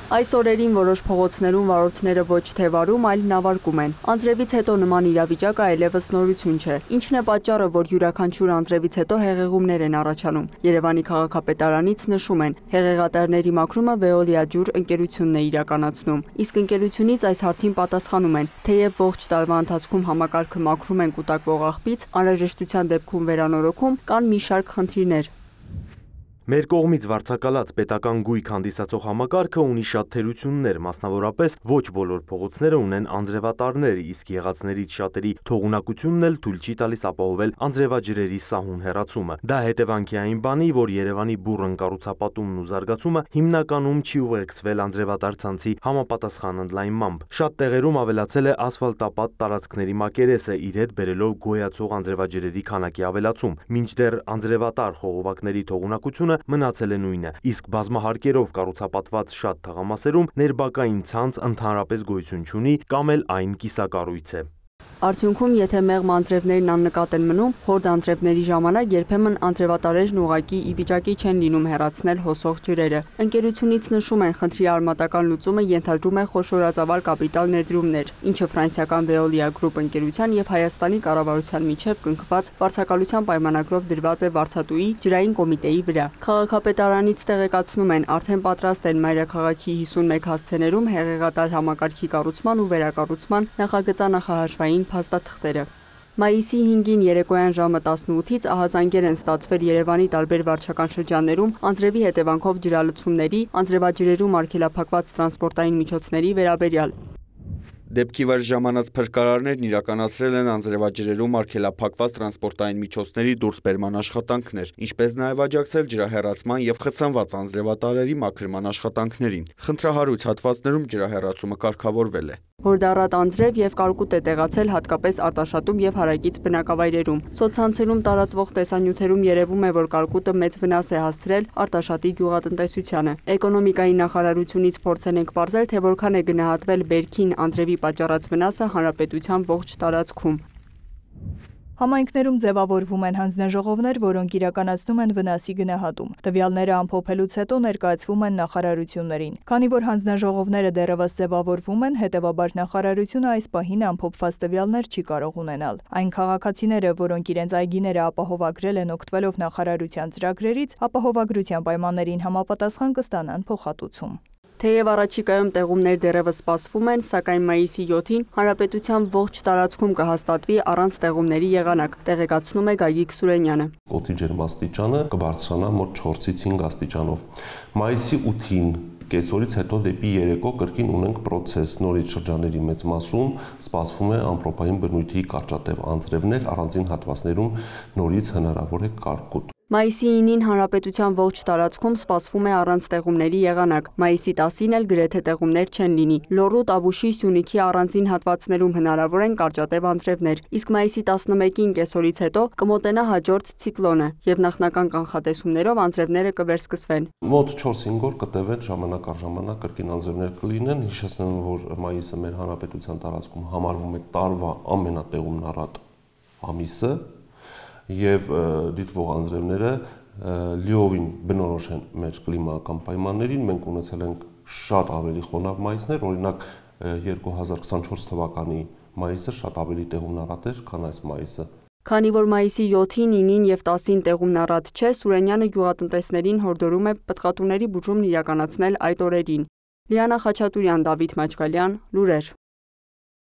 Այս օրերին որոշ փողոցներում վարորդները ոչ թե վարում, այլ նավարկում են։ Անձրևից հետո նման իրավիճակը այլևս նորություն չէ։ Ինչն է պատճառը, որ յուրաքանչյուր անձրևից հետո հեղեղումներ են առաջանում։ Երևանի քաղաքապետարանից նշում են, հեղեղատարների մաքրումը Veolia ջուր ընկերությունն է իրականացնում։ Իսկ ընկերությունից այս հարցին պատասխանում են, թեև ողջ տարվա ընթացքում համակարգը մաքրում են կուտակվող աղբից, անհրաժեշտության դեպքում վերանորոգում, կան մի շարք խնդիրներ։ Մեր կողմից վարձակալած պետական գույք հանդիսացող համակարգը ունի շատ թերություններ, մասնավորապես ոչ բոլոր փողոցները ունեն անձրևատարներ, իսկ եղածներից շատերի թողունակությունն էլ թույլ չի տալիս ապահովել անձրևաջրերի սահուն հեռացումը։ Դա հետևանք է այն բանի, որ Երևանի բուռն կառուցապատումն ու զարգացումը հիմնականում չի ուղեկցվել անձրևատար ցանցի համապատասխան ընդլայնմամբ։ Շատ տեղերում ավելացել է ասֆալտապատ տարածքների մակերեսը, իր հետ բերելով գոյացող անձրևաջրերի քանակի ավելացում, մինչդեռ անձրևատար խողովակների թողունակությունը մնացել է նույնը, իսկ բազմահարկերով կառուցապատված շատ թաղամասերում ներբակային ցանց ընդհանրապես գոյություն չունի կամ էլ այն կիսակառույց է։ Արդյունքում, եթե մեղմ անձրևներն աննկատ են մնում, հորդ անձրևների ժամանակ երբեմն անձրևատարերն ուղղակի ի վիճակի չեն լինում հեռացնել հոսող ջրերը։ Ընկերությունից նշում են, խնդրի արմատական լուծումը ենթադրում է խոշորածավալ կապիտալ ներդրումներ, ինչը ֆրանսիական Veolia Group ընկերության եւ Հայաստանի կառավարության միջև կնքված վարձակալության պայմանագրով դրված է վարձատուի ջրային կոմիտեի վրա։ Քաղաքապետարանից տեղեկացնում են, արդեն պատրաստ են մայրաքաղաքի 51 հասցեներում հեղեղատար համակարգի կառուցման ու վերակառուցման նախագծանախահարժվային փաստաթղթերը։ Մայիսի 5-ին երեկոյան ժամը 18-ից ահազանգեր են ստացվել Երևանի տարբեր վարչական շրջաններում անձրևի հետևանքով ջրալցումների, անձրևաջրերում արգելափակված տրանսպորտային միջոցների վերաբերյալ։ Դեպքի վայր ժամանած փրկարարներն իրականացրել են անձրևաջրերում արգելափակված տրանսպորտային միջոցների դուրսբերման աշխատանքներ, ինչպես նաև աջակցել ջրահեռացման եւ խցանված անձրևատարերի մաքրման աշխատանքներին։ Խնդրահարույց հատվածներում ջրահեռացումը կարգավորվել է։ Հորդառատ անձրև եւ կարկուտ է տեղացել հատկապես Արտաշատում եւ հարակից բնակավայրերում։ Սոցցանցերում տարածվող տեսանյութերում երևում է, որ կարկուտը մեծ վնաս է հասցրել Արտաշատի գյուղատնտեսությանը։ Էկոնոմիկայի նախարարությունից փորձել ենք պարզել, թե որքան է գնահատվել բերքին անձրևի պատճառած վնասը հանրապետության ողջ տարածքում։ Համայնքներում ձևավորվում են հանձնաժողովներ, որոնք իրականացնում են վնասի գնահատում։ Տվյալները ամփոփելուց հետո ներկայացվում են նախարարություններին։ Քանի որ հանձնաժողովները դեռևս ձևավորվում են, հետևաբար նախարարությունը այս պահին ամփոփված տվյալներ չի կարող ունենալ։ Այն քաղաքացիները, որոնք իրենց այգիները ապահովագրել են օգտվելով նախարարության ծրագրերից, ապահովագրության պայմաններին համապատասխան կստանան փոխհատուցում։ Թեև առաջիկայում տեղումներ դեռևս սպասվում են, սակայն մայիսի 7-ին հանրապետության ողջ տարածքում կհաստատվի առանց տեղումների եղանակ, տեղեկացնում է Գագիկ Սուրենյանը։ Օդի ջերմաստիճանը կբարձրանա մոտ 4-ից 5 աստիճանով։ Մայիսի 8-ին կեսօրից հետո դեպի երեկո կրկին ունենք պրոցես, նորից շրջանների մեծ մասում սպասվում է ամպրոպային բնույթի կարճատև անձրևներ, առանձին հատվածներում նորից հնարավոր է կարկուտ։ Մայիսի 9-ին հանրապետության ողջ տարածքում սպասվում է առանց տեղումների եղանակ։ Մայիսի 10-ին էլ գրեթե տեղումներ չեն լինի։ Լոռու, Տավուշի, Սյունիքի առանձին հատվածներում հնարավոր են կարճատև անձրևներ, իսկ մայիսի 11-ին կեսօրից հետո կմոտենա հաջորդ ցիկլոնը եւ նախնական կանխատեսումներով անձրևները կվերսկսվեն։ Մոտ 4-5 օր կտևեն ժամանակ առ ժամանակ կրկին անձրևներ կլինեն։ Հիշեցնեմ, որ մայիսը մեր հանրապետության տարածքում համարվում է տարվա ամենատեղումնառատ ամիսը եւ դիտվող անձրևները լիովին բնորոշ են մեր կլիմայական պայմաններին։ Մենք ունեցել ենք շատ ավելի խոնավ մայիսներ, օրինակ 2024 թվականի մայիսը շատ ավելի տեղումնառատ էր, քան այս մայիսը։ Քանի որ մայիսի 7-ին, 9-ին եւ 10-ին տեղումնառատ չէ, Սուրենյանը գյուղատնտեսներին հորդորում է պտղատուների բուժումն իրականացնել այդ օրերին։ Լիանա Խաչատուրյան, Դավիթ Մաչկալյան, լուրեր։